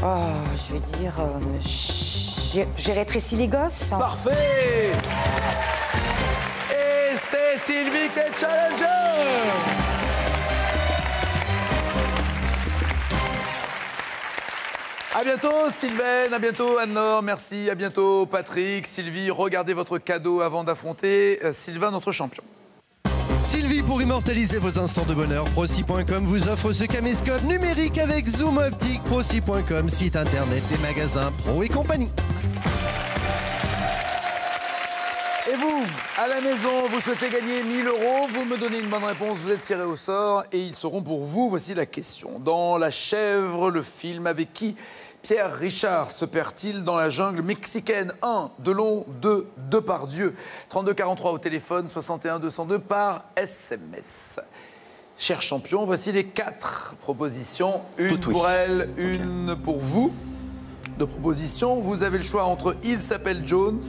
Oh, je vais dire... j'ai rétréci les gosses. Parfait. Et c'est Sylvie qui est challenger. À bientôt Sylvaine, à bientôt Anne-Laure, merci, à bientôt Patrick, Sylvie, regardez votre cadeau avant d'affronter Sylvain, notre champion. Sylvie, pour immortaliser vos instants de bonheur, Proci.com vous offre ce caméscope numérique avec zoom optique. Proci.com, site internet des magasins Pro et compagnie. Et vous, à la maison, vous souhaitez gagner 1 000 €, vous me donnez une bonne réponse, vous êtes tiré au sort et ils seront pour vous. Voici la question. Dans La Chèvre, le film, avec qui Pierre Richard se perd-il dans la jungle mexicaine? 1, Delon, 2, Depardieu. 32 43 au téléphone, 61 202 par SMS. Cher champion, voici les 4 propositions. Une pour elle, une pour vous. De propositions, vous avez le choix entre Il s'appelle Jones,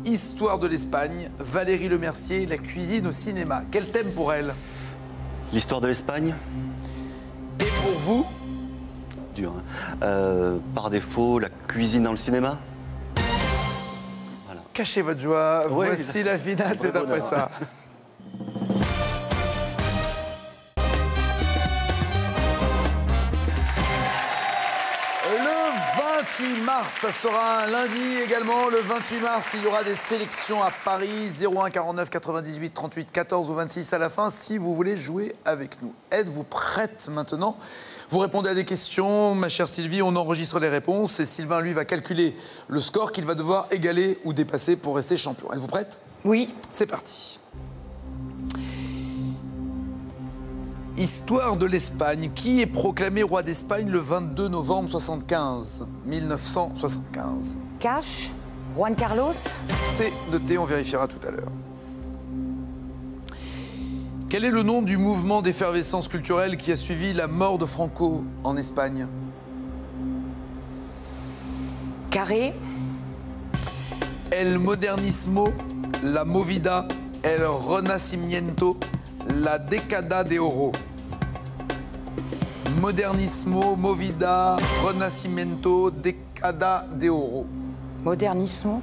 Histoire de l'Espagne, Valérie Lemercier, La cuisine au cinéma. Quel thème pour elle? L'histoire de l'Espagne. Et pour vous? Dur. Hein. Par défaut, La cuisine dans le cinéma. Voilà. Cachez votre joie. Ouais, voici la finale, c'est après ça. Le 28 mars, ça sera un lundi également. Le 28 mars, il y aura des sélections à Paris. 01 49 98 38 14 ou 26 à la fin si vous voulez jouer avec nous. Êtes-vous prête maintenant? Vous répondez à des questions, ma chère Sylvie, on enregistre les réponses et Sylvain, lui, va calculer le score qu'il va devoir égaler ou dépasser pour rester champion. Êtes-vous prête? Oui. C'est parti. Histoire de l'Espagne. Qui est proclamé roi d'Espagne le 22 novembre 1975? Cash, Juan Carlos. C'est noté, on vérifiera tout à l'heure. Quel est le nom du mouvement d'effervescence culturelle qui a suivi la mort de Franco en Espagne? Carré. El Modernismo, la Movida, el Renacimiento, la Década de Oro. Modernismo, Movida, Renacimiento, Década de Oro. Modernismo.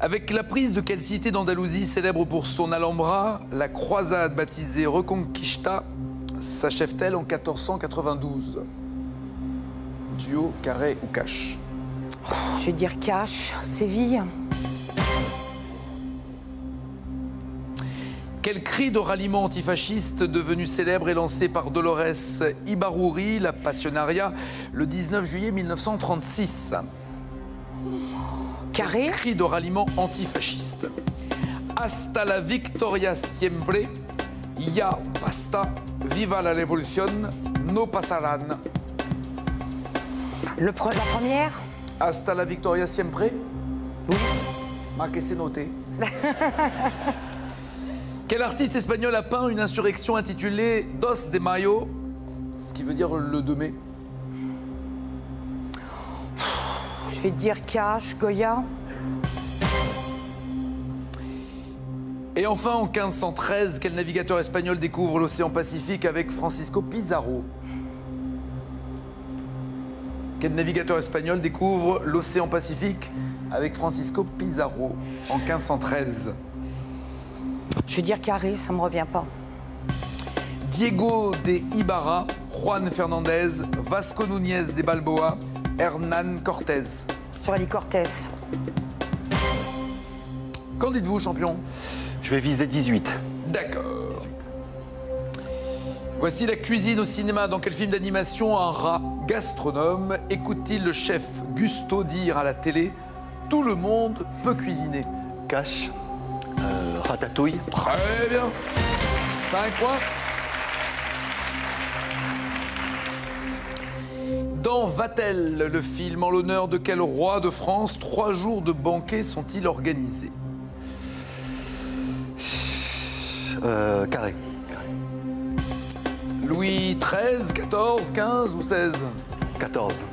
Avec la prise de quelle cité d'Andalousie célèbre pour son Alhambra, la croisade baptisée Reconquista s'achève-t-elle en 1492? Duo, carré ou cash? Je vais dire cash, Séville. Quel cri de ralliement antifasciste devenu célèbre est lancé par Dolores Ibarruri, la Passionaria, le 19 juillet 1936? Carré. Cri de ralliement antifasciste. Hasta la victoria siempre, ya basta, viva la revolución, no pasarán. La première. Hasta la victoria siempre. Oui. Marqué, c'est noté. Quel artiste espagnol a peint une insurrection intitulée Dos de Mayo, ce qui veut dire le 2 mai? Je vais dire cash, Goya. Et enfin, en 1513, quel navigateur espagnol découvre l'océan Pacifique avec Francisco Pizarro? Quel navigateur espagnol découvre l'océan Pacifique avec Francisco Pizarro en 1513? Je vais dire carré, ça me revient pas. Diego de Ibarra, Juan Fernandez, Vasco Núñez de Balboa, Hernán Cortés. J'aurais dit Cortés. Qu'en dites-vous, champion? Je vais viser 18. D'accord. Voici La cuisine au cinéma. Dans quel film d'animation un rat gastronome écoute-t-il le chef Gusto dire à la télé « Tout le monde peut cuisiner ». Cash. Ratatouille. Très bien. 5 points. Dans Vatel, le film, en l'honneur de quel roi de France 3 jours de banquet sont-ils organisés? Carré. Louis XIII, XIV, XV ou XVI? 14.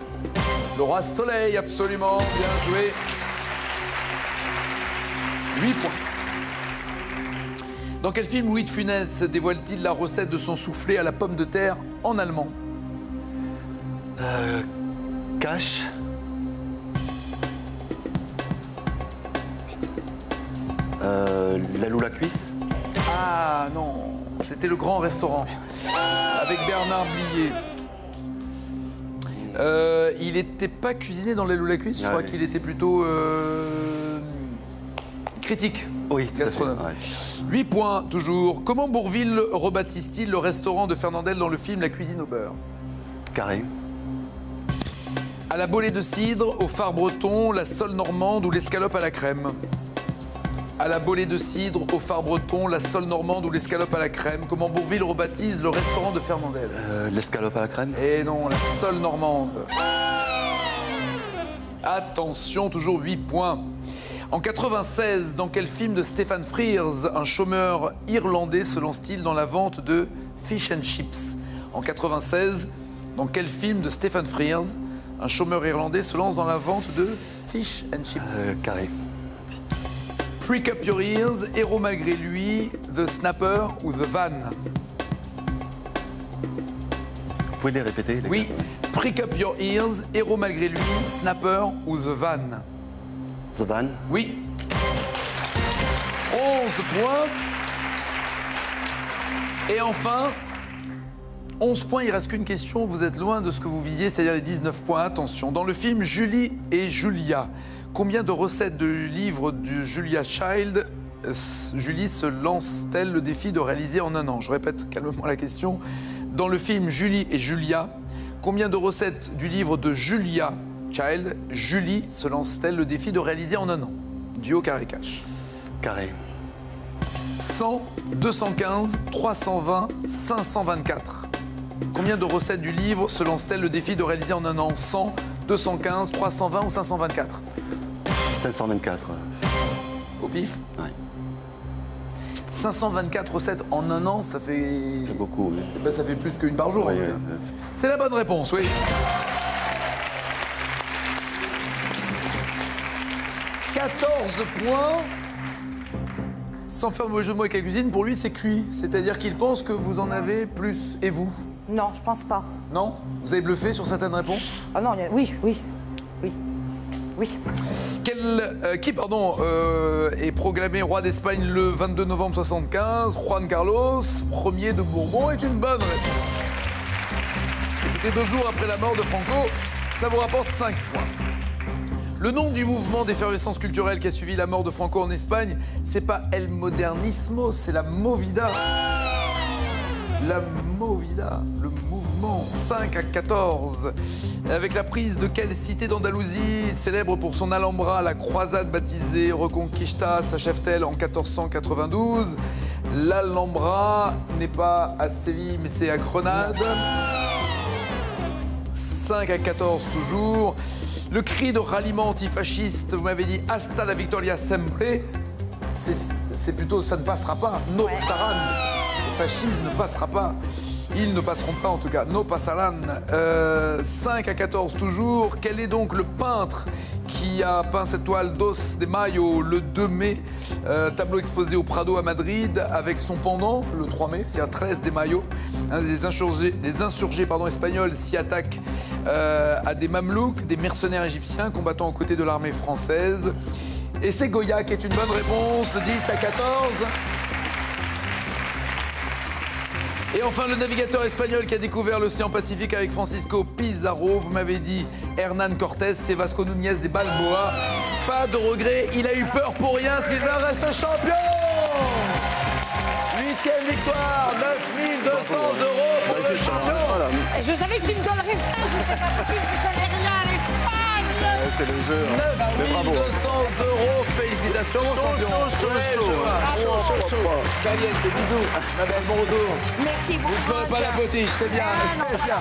Le roi Soleil, absolument. Bien joué. 8 points. Dans quel film Louis de Funès dévoile-t-il la recette de son soufflé à la pomme de terre en allemand? Cache. La Loula cuisse. Ah non, c'était Le Grand Restaurant avec Bernard Blier. Il n'était pas cuisiné dans l'aile ou la cuisse, je crois qu'il était plutôt critique. Oui, tout gastronome. à fait, 8 points toujours. Comment Bourvil rebaptise-t-il le restaurant de Fernandel dans le film La cuisine au beurre? Carré. À la bolée de cidre, au phare breton, la sole normande ou l'escalope à la crème? À la bolée de cidre, au phare breton, la sole normande ou l'escalope à la crème. Comment Bourvil rebaptise le restaurant de Fernandel? L'escalope à la crème. Et non, la sole normande. Attention, toujours 8 points. En 96, dans quel film de Stephen Frears, un chômeur irlandais se lance-t-il dans la vente de fish and chips? En 96, dans quel film de Stephen Frears, un chômeur irlandais se lance dans la vente de fish and chips? Carré. Prick Up Your Ears, Héros malgré lui, The Snapper ou The Van? Vous pouvez les répéter Oui, Prick Up Your Ears, Héros malgré lui, Snapper ou The Van? The Van. Oui. 11 points. Et enfin, 11 points, il reste qu'une question. Vous êtes loin de ce que vous visiez, c'est-à-dire les 19 points. Attention, dans le film Julie et Julia, combien de recettes de livres de Julia Child Julie se lance-t-elle le défi de réaliser en un an? Je répète calmement la question. Dans le film Julie et Julia, combien de recettes du livre de Julia Child Julie se lance-t-elle le défi de réaliser en un an? Duo carré-cash. Carré. 100, 215, 320, 524. Combien de recettes du livre se lance-t-elle le défi de réaliser en un an? 100, 215, 320 ou 524? 524. Au pif? Ouais. 524 recettes en un an, ça fait... Ça fait beaucoup, oui. Ben, ça fait plus qu'une par jour. Oui, en tout cas. C'est la bonne réponse, oui. 14 points. Sans faire mauvais jeu de mots avec la cuisine, pour lui, c'est cuit. C'est-à-dire qu'il pense que vous en avez plus. Et vous? Non, je pense pas. Non? Vous avez bluffé sur certaines réponses? Ah non, oui. Qui est proclamé roi d'Espagne le 22 novembre 75? Juan Carlos, premier de Bourbon, est une bonne réponse. Et c'était 2 jours après la mort de Franco. Ça vous rapporte 5 points. Le nom du mouvement d'effervescence culturelle qui a suivi la mort de Franco en Espagne, c'est pas El Modernismo, c'est la Movida. La Movida, le mouvement. 5 à 14. Avec la prise de quelle cité d'Andalousie, célèbre pour son Alhambra, la croisade baptisée Reconquista s'achève-t-elle en 1492? L'Alhambra n'est pas à Séville, mais c'est à Grenade. 5 à 14 toujours. Le cri de ralliement antifasciste, vous m'avez dit hasta la victoria sempre, c'est plutôt ça ne passera pas. No passaran. Le fascisme ne passera pas. Ils ne passeront pas en tout cas. No passaran. 5 à 14 toujours. Quel est donc le peintre qui a peint cette toile Dos de Mayo le 2 mai? Tableau exposé au Prado à Madrid avec son pendant le 3 mai, c'est à 13 de Mayo. Les insurgés espagnols s'y attaquent à des mamelouks, des mercenaires égyptiens combattant aux côtés de l'armée française. Et c'est Goya qui est une bonne réponse, 10 à 14. Et enfin, le navigateur espagnol qui a découvert l'océan Pacifique avec Francisco Pizarro, vous m'avez dit Hernán Cortés, c'est Vasco Núñez et Balboa. Pas de regret, il a eu peur pour rien, Sylvain reste champion. 8e victoire, 9 200 € pour le champion. Et je savais que tu me donnerais ça, c'est pas possible, je connais rien à l'Espagne. C'est le jeu. 9 200 €, félicitations mon champion. Chaud. Caliente, bisous. Ma belle, bon retour. Merci beaucoup. Vous ne ferez pas la potiche, c'est bien. C'est bien.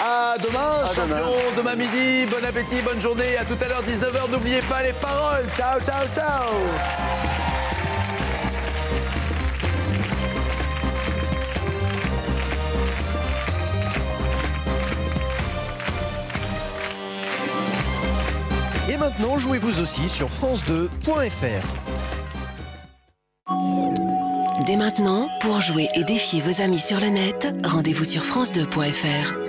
À demain, champion, demain midi. Bon appétit, bonne journée. À tout à l'heure, 19h. N'oubliez pas les paroles. Ciao. Et maintenant, jouez-vous aussi sur France2.fr. Dès maintenant, pour jouer et défier vos amis sur le net, rendez-vous sur France2.fr.